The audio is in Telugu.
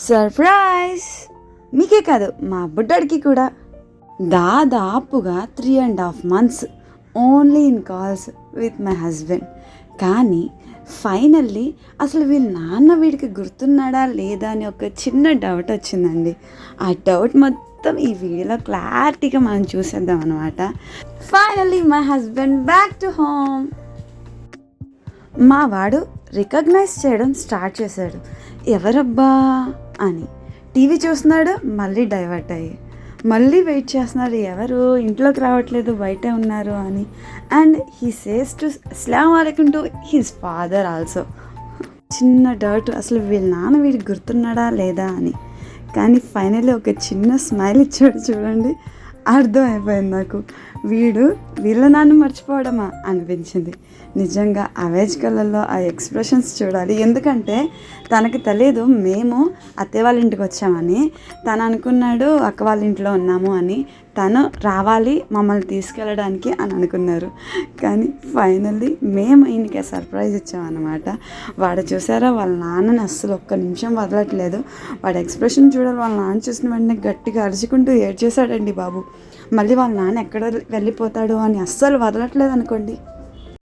సర్ప్రైజ్! మీకే కాదు మా బుడ్డడికి కూడా. దాదాపుగా 3.5 months only in calls with my husband. కానీ ఫైనల్లీ అసలు వీళ్ళ నాన్న వీడికి గుర్తున్నాడా లేదా అని ఒక చిన్న డౌట్ వచ్చిందండి. ఆ డౌట్ మొత్తం ఈ వీడియోలో క్లారిటీగా మనం చూసేద్దాం అనమాట. Finally my husband back to home. మా వాడు రికగ్నైజ్ చేయడం స్టార్ట్ చేశాడు. ఎవరబ్బా అని టీవీ చూస్తున్నాడు, మళ్ళీ డైవర్ట్ అయ్యి మళ్ళీ వెయిట్ చేస్తున్నారు, ఎవరు ఇంట్లోకి రావట్లేదు బయటే ఉన్నారు అని. అండ్ హీ సేస్ టు అస్సలాము అలైకుం టు హిస్ ఫాదర్ ఆల్సో. చిన్న డౌట్, అసలు వీళ్ళ నాన్న వీడికి గుర్తున్నాడా లేదా అని. కానీ ఫైనల్లీ ఒక చిన్న స్మైల్ ఇచ్చాడు చూడండి, అర్థం అయిపోయింది నాకు. వీళ్ళ నాన్న మర్చిపోవడమా అనిపించింది. నిజంగా అవేజ్ కళ్ళల్లో ఆ ఎక్స్ప్రెషన్స్ చూడాలి. ఎందుకంటే తనకి తెలియదు మేము అత్తయ్య వాళ్ళ ఇంటికి వచ్చామని. తను అనుకున్నాడు అక్క వాళ్ళ ఇంట్లో ఉన్నాము అని. తను రావాలి మమ్మల్ని తీసుకెళ్ళడానికి అని అనుకున్నారు. కానీ ఫైనల్లీ మేము ఈయనకి సర్ప్రైజ్ ఇచ్చామన్నమాట. వాడు చూసారా, వాళ్ళ నాన్నని అస్సలు ఒక్క నిమిషం వదలట్లేదు. వాడు ఎక్స్ప్రెషన్ చూడాలి. వాళ్ళ నాన్న చూసిన వెంటనే గట్టిగా అరుచుకుంటూ ఏడ్చేశాడండి బాబు. మళ్ళీ వాళ్ళ నాన్న ఎక్కడ వెళ్ళిపోతాడు అని అస్సలు వదలట్లేదు అనుకోండి.